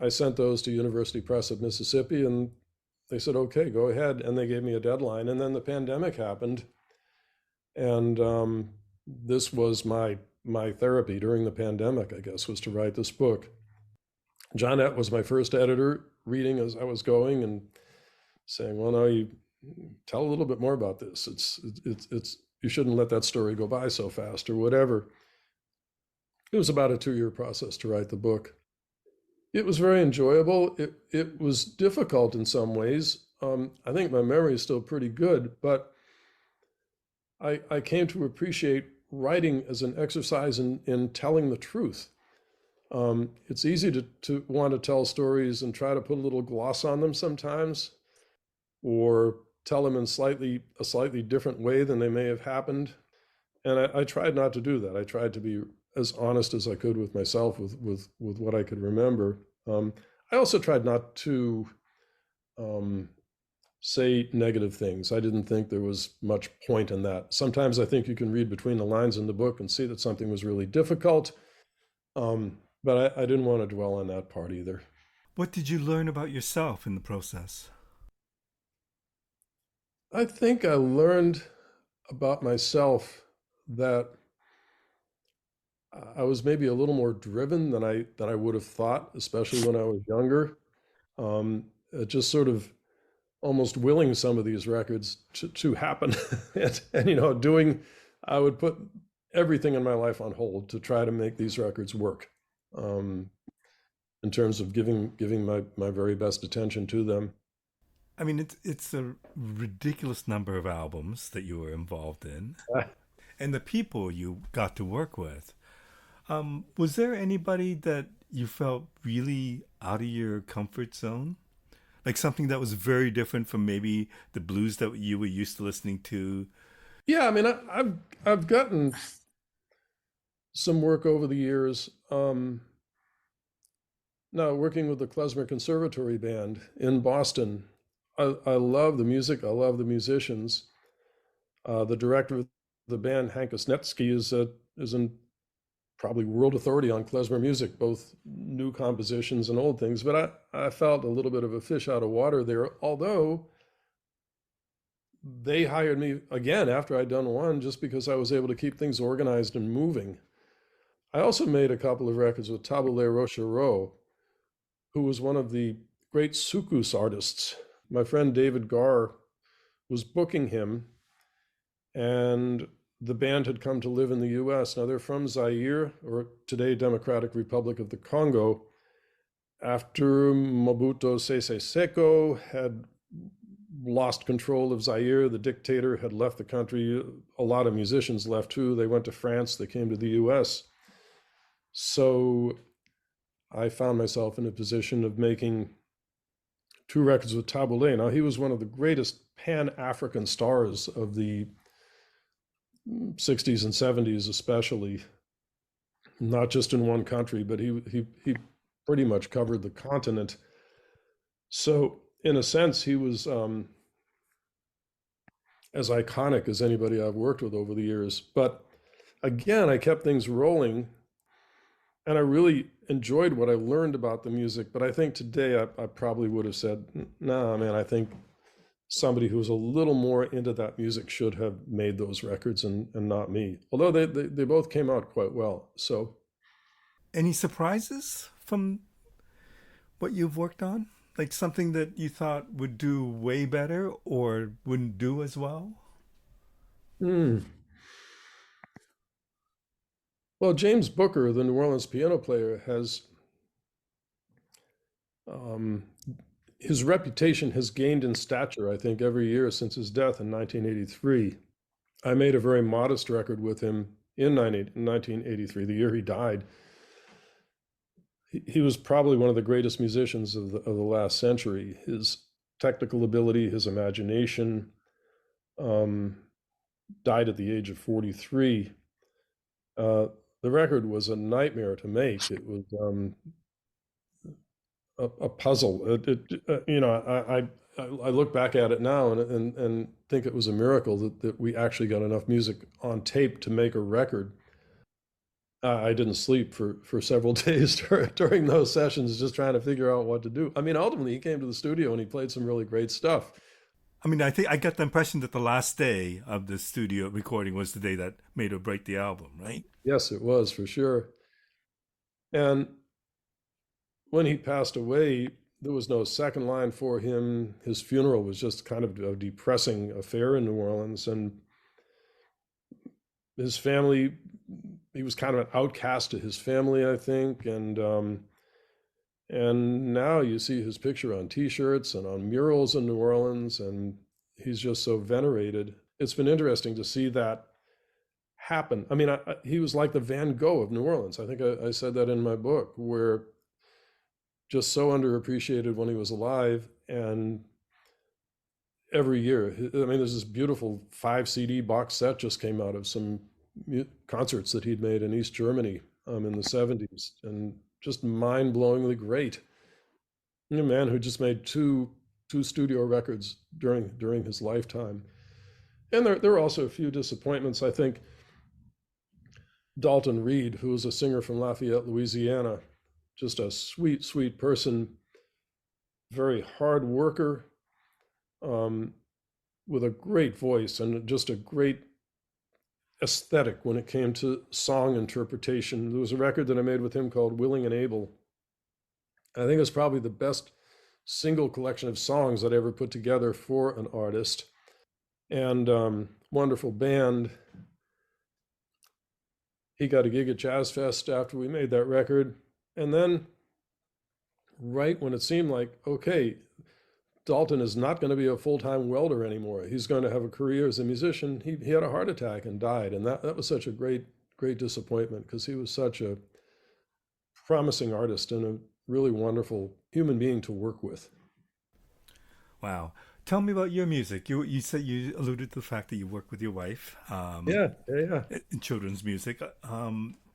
I sent those to University Press of Mississippi and they said, okay, go ahead. And they gave me a deadline. And then the pandemic happened. And this was my therapy during the pandemic, I guess, was to write this book. Johnette was my first editor, reading as I was going and saying, well, no, you tell a little bit more about this. It's you shouldn't let that story go by so fast or whatever. It was about a 2-year process to write the book. It was very enjoyable. It was difficult in some ways. I think my memory is still pretty good, but I came to appreciate writing as an exercise in telling the truth. It's easy to want to tell stories and try to put a little gloss on them sometimes, or tell them in a slightly different way than they may have happened. And I tried not to do that. I tried to be as honest as I could with myself, with what I could remember. I also tried not to um, say negative things. I didn't think there was much point in that. Sometimes I think you can read between the lines in the book and see that something was really difficult, but I didn't want to dwell on that part either. What did you learn about yourself in the process? I think I learned about myself that I was maybe a little more driven than I would have thought, especially when I was younger. Just sort of almost willing some of these records to happen, and doing. I would put everything in my life on hold to try to make these records work. Um, in terms of giving my very best attention to them. I mean, it's a ridiculous number of albums that you were involved in, and the people you got to work with. Was there anybody that you felt really out of your comfort zone? Like something that was very different from maybe the blues that you were used to listening to? Yeah, I mean, I've gotten some work over the years. Now working with the Klezmer Conservatory Band in Boston, I love the music. I love the musicians. The director of the band, Hank Osnetsky, is an probably world authority on klezmer music, both new compositions and old things. But I felt a little bit of a fish out of water there, although they hired me again after I'd done one just because I was able to keep things organized and moving. I also made a couple of records with Tabule Rochereau, who was one of the great soukous artists. My friend David Garr was booking him, and the band had come to live in the US. Now they're from Zaire, or today Democratic Republic of the Congo. After Mobutu Sese Seko had lost control of Zaire, the dictator had left the country. A lot of musicians left too. They went to France, they came to the US. So I found myself in a position of making two records with Tabbouleh. Now, he was one of the greatest Pan-African stars of the 60s and 70s, especially, not just in one country, but he pretty much covered the continent. So, in a sense, he was as iconic as anybody I've worked with over the years. But again, I kept things rolling, and I really enjoyed what I learned about the music. But I think today I probably would have said, nah, man, I think somebody who was a little more into that music should have made those records and not me. Although they both came out quite well. So, Any surprises from what you've worked on? Like something that you thought would do way better or wouldn't do as well? hmm. Well, James Booker, the New Orleans piano player, has um, his reputation has gained in stature, I think, every year since his death in 1983. I made a very modest record with him in 1983, the year he died. He was probably one of the greatest musicians of the last century. His technical ability, his imagination, um, died at the age of 43. The record was a nightmare to make. It was a puzzle. I look back at it now and think it was a miracle that we actually got enough music on tape to make a record. I didn't sleep for several days during those sessions, just trying to figure out what to do. I mean, ultimately, he came to the studio and he played some really great stuff. I mean, I think I got the impression that the last day of the studio recording was the day that made or break the album, right? Yes, it was for sure. And when he passed away, there was no second line for him. His funeral was just kind of a depressing affair in New Orleans, and his family, he was kind of an outcast to his family, I think, and now you see his picture on T-shirts and on murals in New Orleans, and he's just so venerated. It's been interesting to see that happen. I mean, he was like the Van Gogh of New Orleans. I think I said that in my book, where just so underappreciated when he was alive, and every year, I mean, there's this beautiful 5 CD box set just came out of some concerts that he'd made in East Germany in the 70s, and just mind-blowingly great. A man who just made two studio records during his lifetime. And there are also a few disappointments. I think Dalton Reed, who was a singer from Lafayette, Louisiana, just a sweet, sweet person, very hard worker, um, with a great voice and just a great aesthetic when it came to song interpretation. There was a record that I made with him called Willing and Able. I think it's probably the best single collection of songs that I ever put together for an artist. And wonderful band. He got a gig at Jazz Fest after we made that record. And then, right when it seemed like, okay, Dalton is not going to be a full-time welder anymore. He's going to have a career as a musician. He had a heart attack and died. And that was such a great, great disappointment, because he was such a promising artist and a really wonderful human being to work with. Wow. Tell me about your music. You said you alluded to the fact that you work with your wife Yeah, yeah, yeah. in children's music.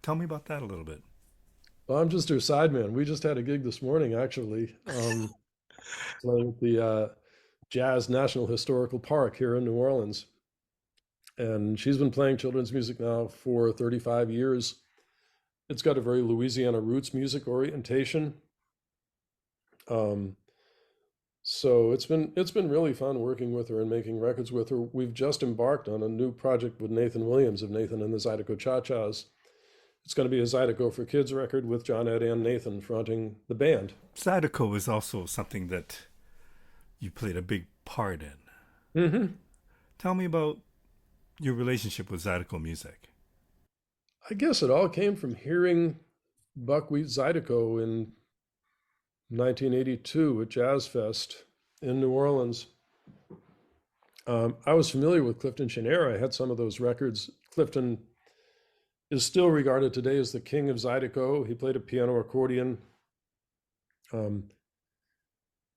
Tell me about that a little bit. Well, I'm just her sideman. We just had a gig this morning, actually, playing at the Jazz National Historical Park here in New Orleans. And she's been playing children's music now for 35 years. It's got a very Louisiana roots music orientation. Um, so it's been really fun working with her and making records with her. We've just embarked on a new project with Nathan Williams of Nathan and the Zydeco Cha-Chas. It's going to be a Zydeco for Kids record with John Ed and Nathan fronting the band. Zydeco is also something that you played a big part in. Hmm. Tell me about your relationship with Zydeco music. I guess it all came from hearing Buckwheat Zydeco in 1982 at Jazz Fest in New Orleans. I was familiar with Clifton Chenier. I had some of those records. Clifton is still regarded today as the king of Zydeco. He played a piano accordion. Um,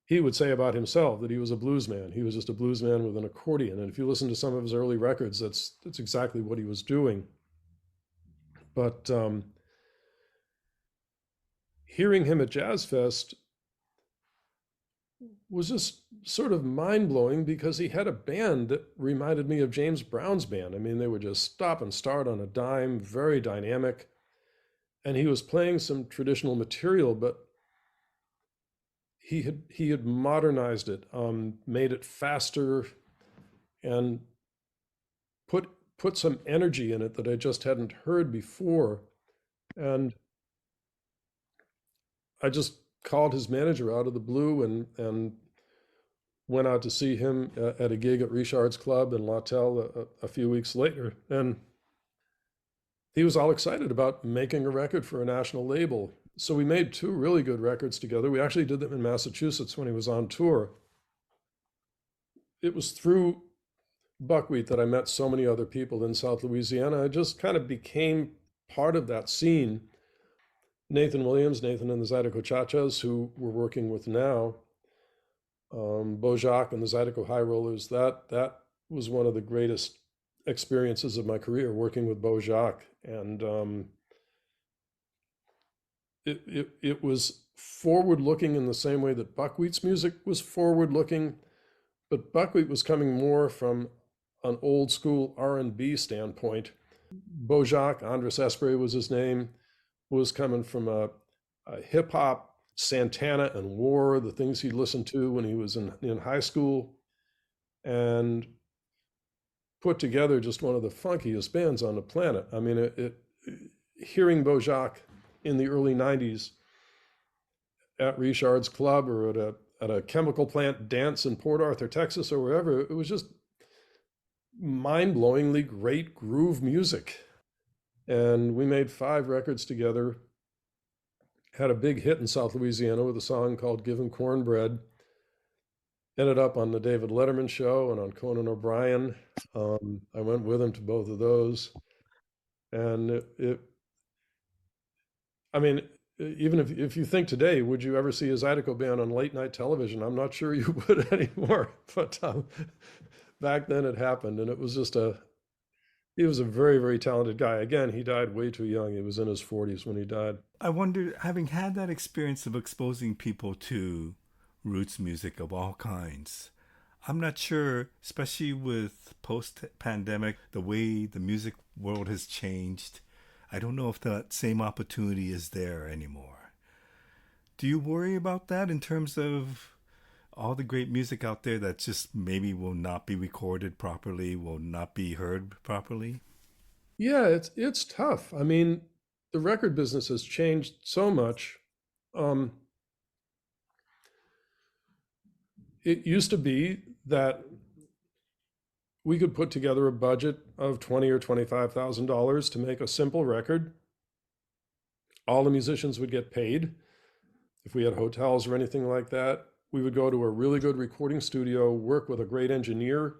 he would say about himself that he was a blues man. He was just a blues man with an accordion. And if you listen to some of his early records, that's exactly what he was doing. But hearing him at Jazz Fest was just sort of mind blowing because he had a band that reminded me of James Brown's band. I mean, they would just stop and start on a dime, very dynamic. And he was playing some traditional material, but he had modernized it, made it faster, and put put some energy in it that I just hadn't heard before. And I just called his manager out of the blue and went out to see him at a gig at Richard's Club in Lawtell a few weeks later. And he was all excited about making a record for a national label. So we made two really good records together. We actually did them in Massachusetts when he was on tour. It was through Buckwheat that I met so many other people in South Louisiana. I just kind of became part of that scene. Nathan Williams, Nathan and the Zydeco Cha-Chas, who we're working with now, Bojack and the Zydeco High Rollers, that was one of the greatest experiences of my career, working with Bojack. And it was forward looking in the same way that Buckwheat's music was forward looking, but Buckwheat was coming more from an old school R&B standpoint. Bojack, Andres Espre was his name, was coming from a hip hop, Santana and War, the things he listened to when he was in high school, and put together just one of the funkiest bands on the planet. I mean, hearing Bojack in the early 90s at Richard's Club or at a chemical plant dance in Port Arthur, Texas, or wherever, it was just mind-blowingly great groove music. And we made 5 records together, had a big hit in South Louisiana with a song called Give 'Em Cornbread, ended up on the David Letterman show and on Conan O'Brien. I went with him to both of those. And I mean, even if you think today, would you ever see a Zydeco band on late night television? I'm not sure you would anymore. But back then it happened, and it was just he was a very, very talented guy. Again, he died way too young. He was in his 40s when he died. I wonder, having had that experience of exposing people to roots music of all kinds, I'm not sure, especially with post pandemic, the way the music world has changed. I don't know if that same opportunity is there anymore. Do you worry about that in terms of all the great music out there that just maybe will not be recorded properly, will not be heard properly? Yeah, it's tough. I mean, the record business has changed so much. Um, it used to be that we could put together a budget of $20,000 or $25,000 to make a simple record. All the musicians would get paid. If we had hotels or anything like that, we would go to a really good recording studio, work with a great engineer.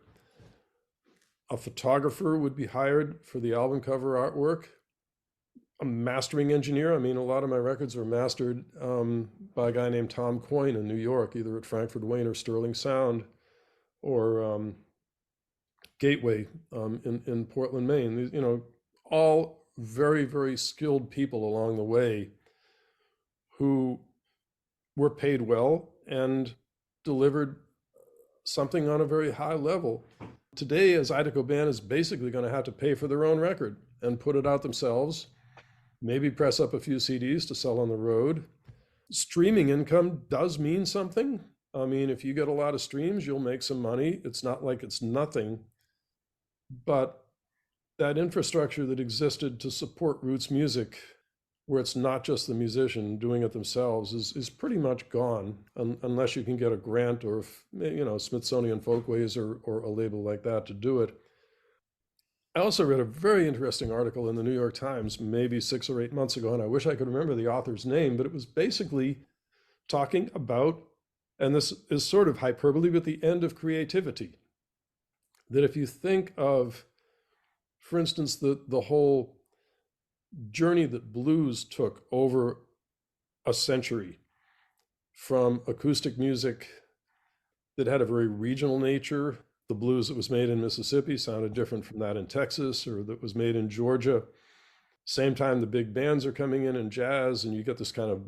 A photographer would be hired for the album cover artwork. A mastering engineer. I mean, a lot of my records were mastered by a guy named Tom Coyne in New York, either at Frankfurt Wayne or Sterling Sound, or Gateway in Portland, Maine. You know, all very, very skilled people along the way who were paid well and delivered something on a very high level. Today, a Zydeco band is basically going to have to pay for their own record and put it out themselves, maybe press up a few CDs to sell on the road. Streaming income does mean something. I mean, if you get a lot of streams, you'll make some money. It's not like it's nothing. But that infrastructure that existed to support roots music, where it's not just the musician doing it themselves, is pretty much gone, unless you can get a grant or, Smithsonian Folkways or a label like that to do it. I also read a very interesting article in the New York Times maybe 6 or 8 months ago, and I wish I could remember the author's name, but it was basically talking about, and this is sort of hyperbole, but the end of creativity. That if you think of, for instance, the whole journey that blues took over a century, from acoustic music that had a very regional nature. The blues that was made in Mississippi sounded different from that in Texas or that was made in Georgia. Same time, the big bands are coming in jazz, and you get this kind of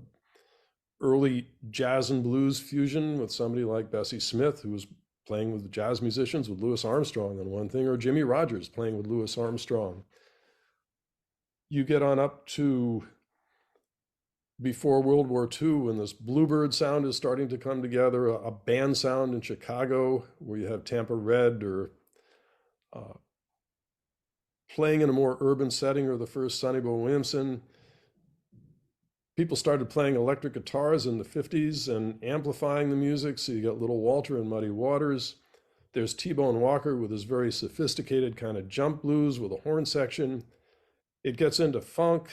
early jazz and blues fusion with somebody like Bessie Smith, who was playing with jazz musicians with Louis Armstrong on one thing, or Jimmy Rogers playing with Louis Armstrong. You get on up to before World War II, when this bluebird sound is starting to come together, a band sound in Chicago, where you have Tampa Red, or uh, playing in a more urban setting, or the first Sonny Boy Williamson. People started playing electric guitars in the 50s and amplifying the music. So you got Little Walter and Muddy Waters. There's T-Bone Walker with his very sophisticated kind of jump blues with a horn section. It gets into funk.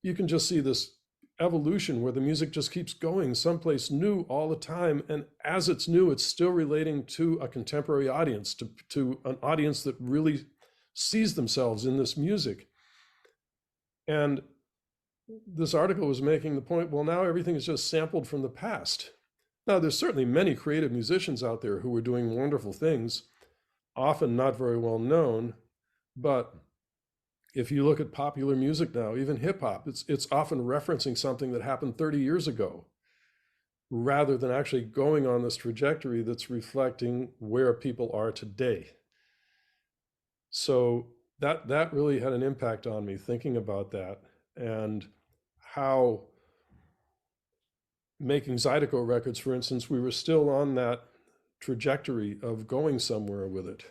You can just see this evolution where the music just keeps going someplace new all the time. And as it's new, it's still relating to a contemporary audience, to an audience that really sees themselves in this music. And this article was making the point, well, now everything is just sampled from the past. Now, there's certainly many creative musicians out there who are doing wonderful things, often not very well known, but if you look at popular music now, even hip hop, it's often referencing something that happened 30 years ago, rather than actually going on this trajectory that's reflecting where people are today. So that really had an impact on me, thinking about that, and how making Zydeco records, for instance, we were still on that trajectory of going somewhere with it.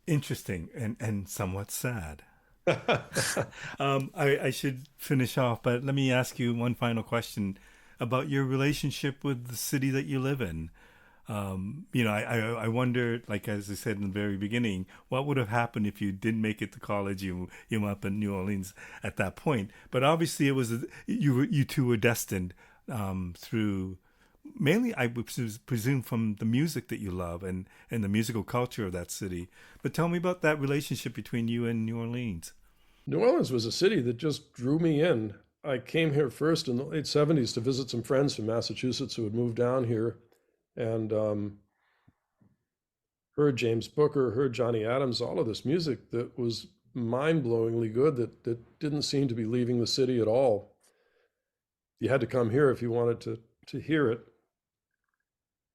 Interesting and somewhat sad. I should finish off, but let me ask you one final question about your relationship with the city that you live in. I wonder, like as I said in the very beginning, what would have happened if you didn't make it to college? You were up in New Orleans at that point, but obviously it was you two were destined through mainly I would presume from the music that you love and the musical culture of that city. But tell me about that relationship between you and New Orleans. New Orleans was a city that just drew me in. I came here first in the late 70s to visit some friends from Massachusetts who had moved down here, and heard James Booker, heard Johnny Adams, all of this music that was mind-blowingly good, that didn't seem to be leaving the city at all. You had to come here if you wanted to hear it.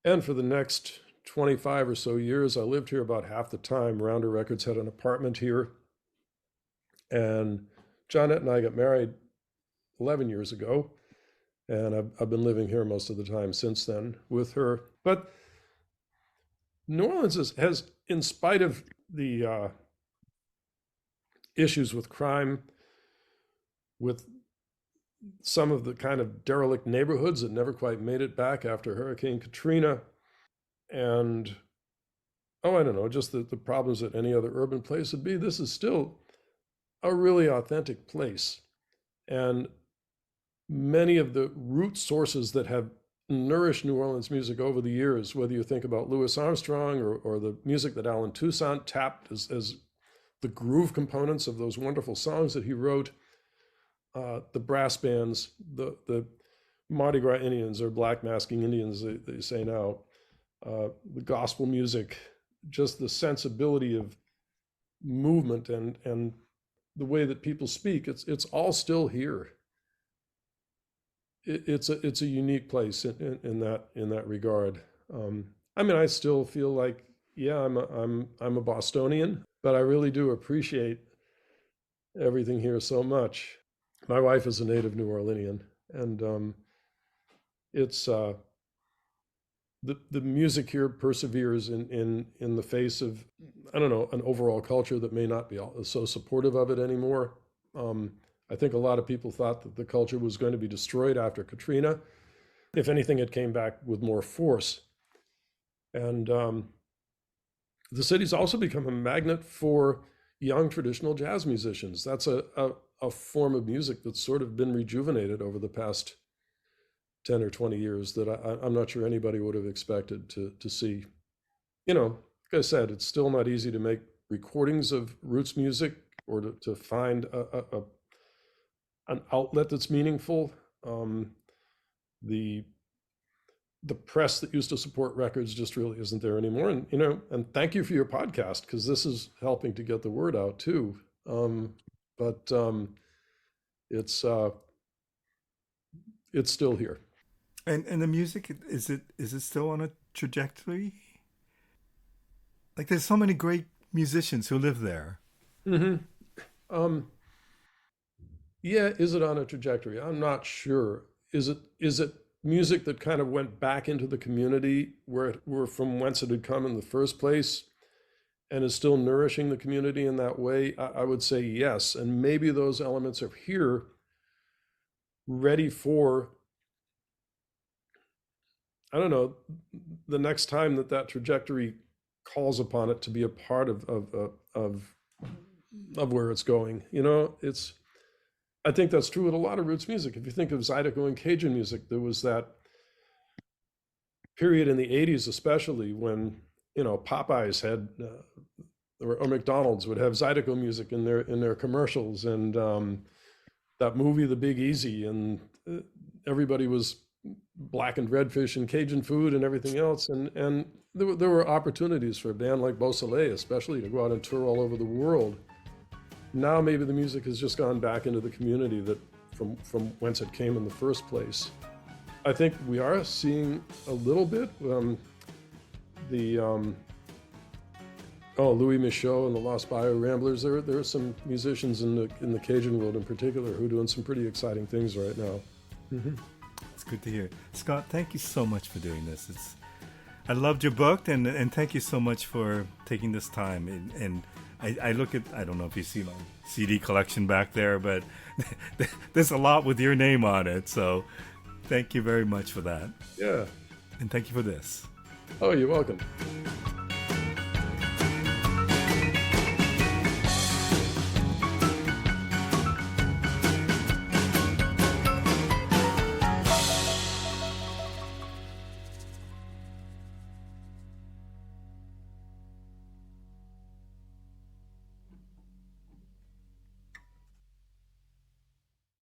And for the next 25 or so years, I lived here about half the time. Rounder Records had an apartment here. And Johnette and I got married 11 years ago. And I've been living here most of the time since then with her. But New Orleans has, in spite of the issues with crime, with some of the kind of derelict neighborhoods that never quite made it back after Hurricane Katrina, and I don't know, just the problems that any other urban place would be, this is still a really authentic place. And many of the root sources that have nourished New Orleans music over the years, whether you think about Louis Armstrong or the music that Alan Toussaint tapped as the groove components of those wonderful songs that he wrote, the brass bands, the Mardi Gras Indians, or black masking Indians, they say now, the gospel music, just the sensibility of movement and the way that people speak, it's all still here. It's a unique place in that regard. I mean, I still feel like, yeah, I'm a Bostonian, but I really do appreciate everything here so much. My wife is a native New Orleanian, and it's the music here perseveres in the face of, I don't know, an overall culture that may not be so supportive of it anymore. I think a lot of people thought that the culture was going to be destroyed after Katrina. If anything, it came back with more force. And the city's also become a magnet for young traditional jazz musicians. That's a form of music that's sort of been rejuvenated over the past 10 or 20 years that I'm not sure anybody would have expected to see. You know, like I said, it's still not easy to make recordings of roots music or to find an outlet that's meaningful. The the press that used to support records just really isn't there anymore. And and thank you for your podcast, because this is helping to get the word out too. But it's it's still here. And the music, is it still on a trajectory? Like there's so many great musicians who live there. Hmm. Um, yeah, is it on a trajectory? I'm not sure. Is it music that kind of went back into the community where from whence it had come in the first place, and is still nourishing the community in that way? I would say yes, and maybe those elements are here, ready for, I don't know, the next time that trajectory calls upon it to be a part of where it's going. It's I think that's true with a lot of roots music. If you think of Zydeco and Cajun music, there was that period in the 80s, especially when, Popeyes had, or McDonald's would have Zydeco music in their commercials, and that movie, The Big Easy, and everybody was blackened redfish and Cajun food and everything else. And there were opportunities for a band like Beausoleil, especially, to go out and tour all over the world. Now maybe the music has just gone back into the community that from whence it came in the first place. I think we are seeing a little bit. The Louis Michaud and the Lost Bayou Ramblers. There are some musicians in the Cajun world in particular who are doing some pretty exciting things right now. Mm-hmm. It's good to hear. Scott, thank you so much for doing this. I loved your book, and thank you so much for taking this time. And I look at, I don't know if you see my CD collection back there, but there's a lot with your name on it. So thank you very much for that. Yeah. And thank you for this. Oh, you're welcome.